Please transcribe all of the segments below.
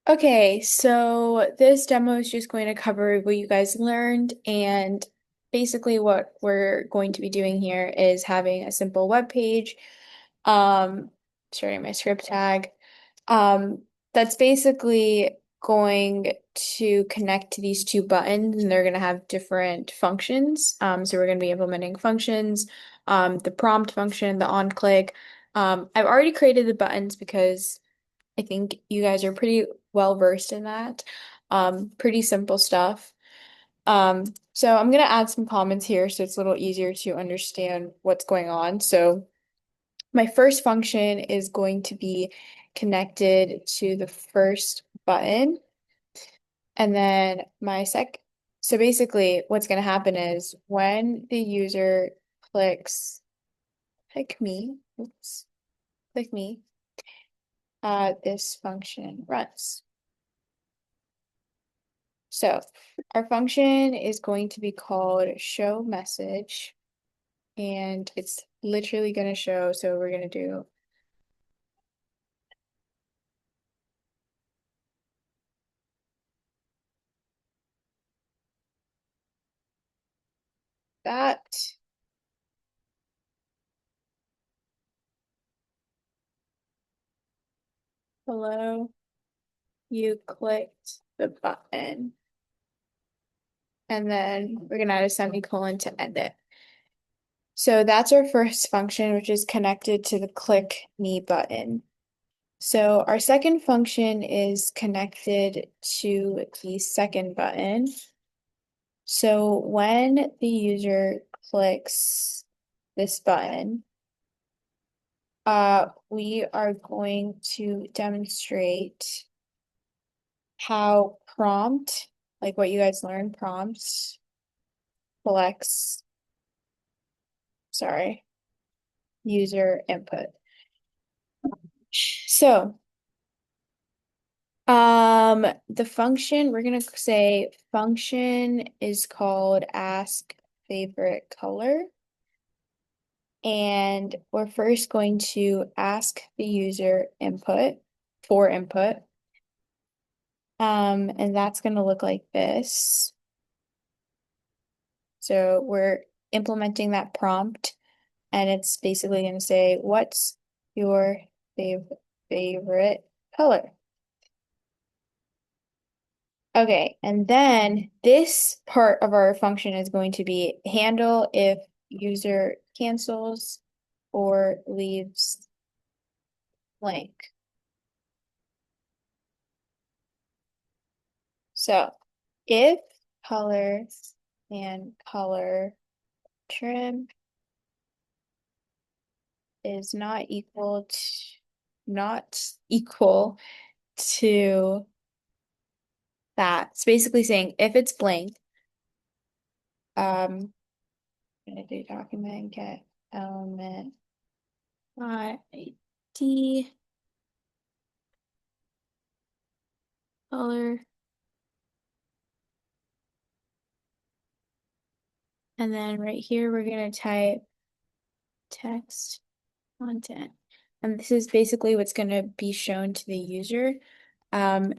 Okay, so this demo is just going to cover what you guys learned, and basically what we're going to be doing here is having a simple web page, um, starting my script tag, that's basically going to connect to these two buttons, and they're going to have different functions. So we're going to be implementing functions, the prompt function, the on click. I've already created the buttons because I think you guys are pretty well versed in that. Pretty simple stuff. So I'm gonna add some comments here so it's a little easier to understand what's going on. So my first function is going to be connected to the first button, and then so basically what's gonna happen is when the user clicks click me, oops, click me, this function runs. So our function is going to be called show message, and it's literally going to show. So we're going to do that. Hello, you clicked the button, and then we're going to add a semicolon to end it. So that's our first function, which is connected to the click me button. So our second function is connected to the second button. So when the user clicks this button, we are going to demonstrate how prompt, like what you guys learned, prompts collects, sorry, user input. So, the function, we're gonna say function is called ask favorite color. And we're first going to ask the user input for input. And that's going to look like this. So we're implementing that prompt, and it's basically going to say, what's your favorite color? Okay, and then this part of our function is going to be handle if user cancels or leaves blank. So if color and color trim is not equal to that, it's basically saying if it's blank, I'm gonna do document get element ID color, and then right here we're gonna type text content. And this is basically what's going to be shown to the user. Um,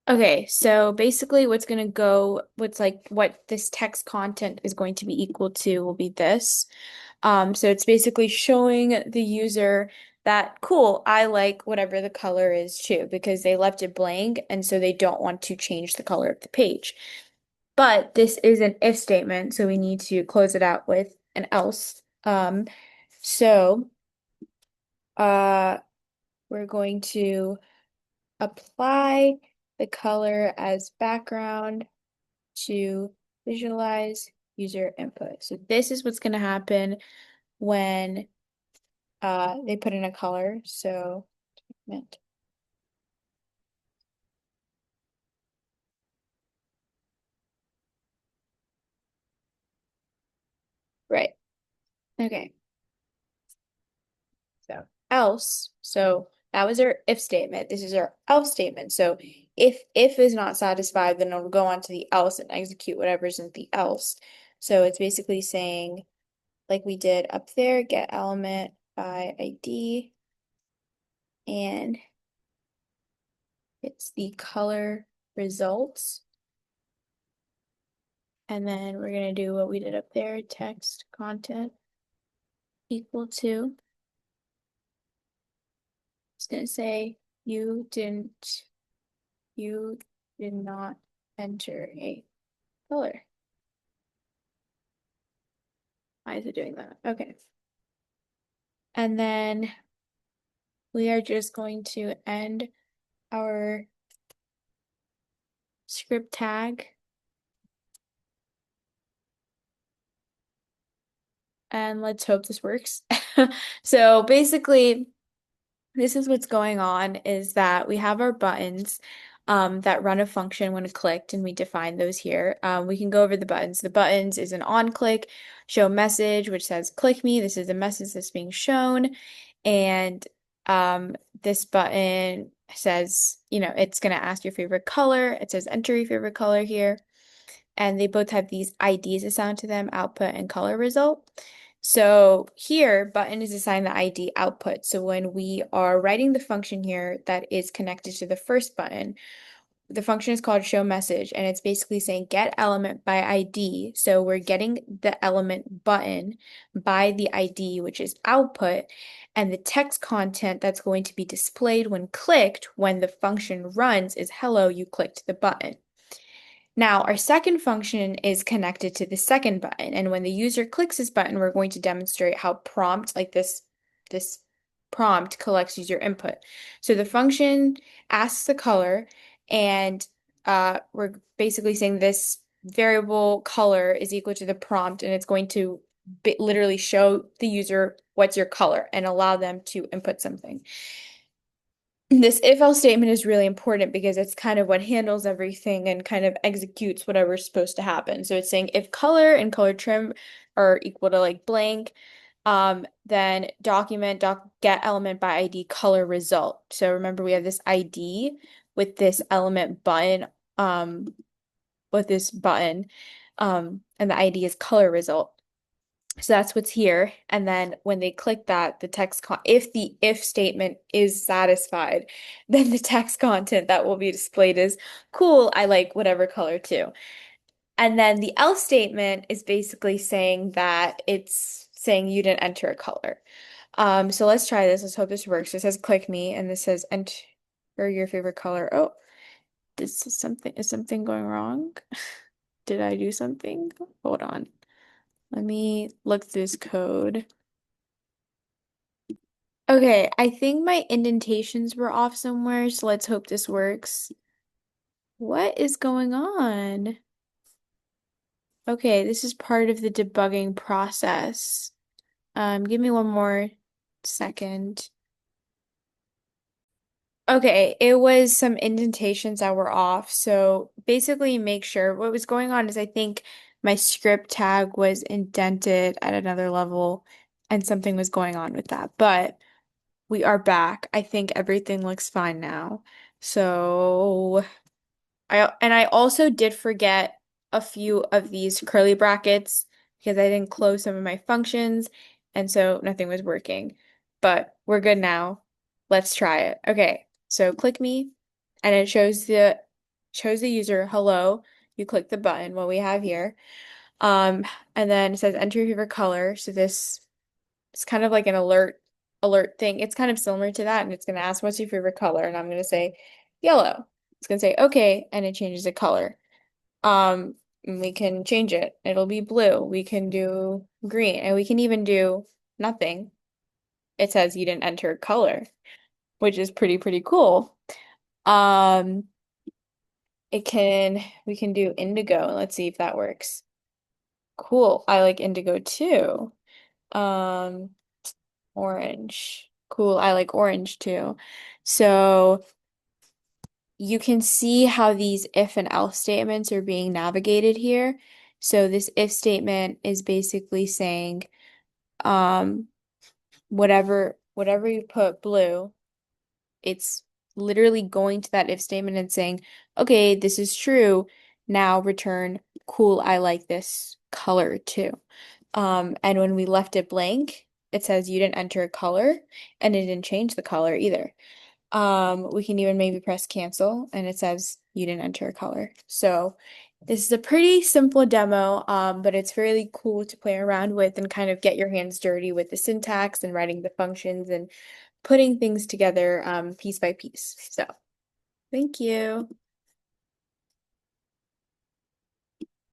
okay, so basically what's like what this text content is going to be equal to will be this. So it's basically showing the user that, cool, I like whatever the color is too, because they left it blank and so they don't want to change the color of the page. But this is an if statement, so we need to close it out with an else. So uh, we're going to apply the color as background to visualize user input. So this is what's going to happen when they put in a color. So mint. Right. Okay. So else. So that was our if statement. This is our else statement. So if is not satisfied, then it'll go on to the else and execute whatever's in the else. So it's basically saying like we did up there, get element by ID, and it's the color results. And then we're going to do what we did up there, text content equal to. It's going to say you did not enter a color. Why is it doing that? Okay. And then we are just going to end our script tag. And let's hope this works. So basically, this is what's going on is that we have our buttons that run a function when clicked, and we define those here. We can go over the buttons. The buttons is an on click, show message, which says click me. This is a message that's being shown. And this button says, it's going to ask your favorite color. It says enter your favorite color here. And they both have these IDs assigned to them, output and color result. So here, button is assigned the ID output. So when we are writing the function here that is connected to the first button, the function is called show message, and it's basically saying get element by ID. So we're getting the element button by the ID, which is output, and the text content that's going to be displayed when clicked when the function runs is hello, you clicked the button. Now, our second function is connected to the second button, and when the user clicks this button, we're going to demonstrate how prompt, like this prompt collects user input. So the function asks the color, and we're basically saying this variable color is equal to the prompt, and it's going to literally show the user what's your color and allow them to input something. This if-else statement is really important because it's kind of what handles everything and kind of executes whatever's supposed to happen. So it's saying if color and color trim are equal to like blank, then get element by ID color result. So remember we have this ID with this element button, with this button, and the ID is color result. So that's what's here. And then when they click that, if the if statement is satisfied, then the text content that will be displayed is cool, I like whatever color too. And then the else statement is basically saying that it's saying you didn't enter a color. So let's try this. Let's hope this works. It says click me, and this says enter your favorite color. Oh, is something going wrong? Did I do something? Hold on. Let me look through this code. Okay, I think my indentations were off somewhere, so let's hope this works. What is going on? Okay, this is part of the debugging process. Give me one more second. Okay, it was some indentations that were off. So basically make sure what was going on is I think my script tag was indented at another level and something was going on with that. But we are back. I think everything looks fine now. So I also did forget a few of these curly brackets because I didn't close some of my functions, and so nothing was working. But we're good now. Let's try it. Okay, so click me, and it shows the user hello. You click the button, what we have here. Um, and then it says enter your favorite color. So this it's kind of like an alert thing. It's kind of similar to that, and it's gonna ask what's your favorite color, and I'm gonna say yellow. It's gonna say okay, and it changes the color. And we can change it. It'll be blue. We can do green, and we can even do nothing. It says you didn't enter a color, which is pretty cool. Um, we can do indigo. Let's see if that works. Cool. I like indigo too. Um, Orange. Cool. I like orange too. So you can see how these if and else statements are being navigated here. So this if statement is basically saying, um, whatever you put blue, it's literally going to that if statement and saying, okay, this is true. Now return cool, I like this color too. And when we left it blank, it says you didn't enter a color and it didn't change the color either. We can even maybe press cancel and it says you didn't enter a color. So this is a pretty simple demo, but it's really cool to play around with and kind of get your hands dirty with the syntax and writing the functions and putting things together piece by piece. So thank you.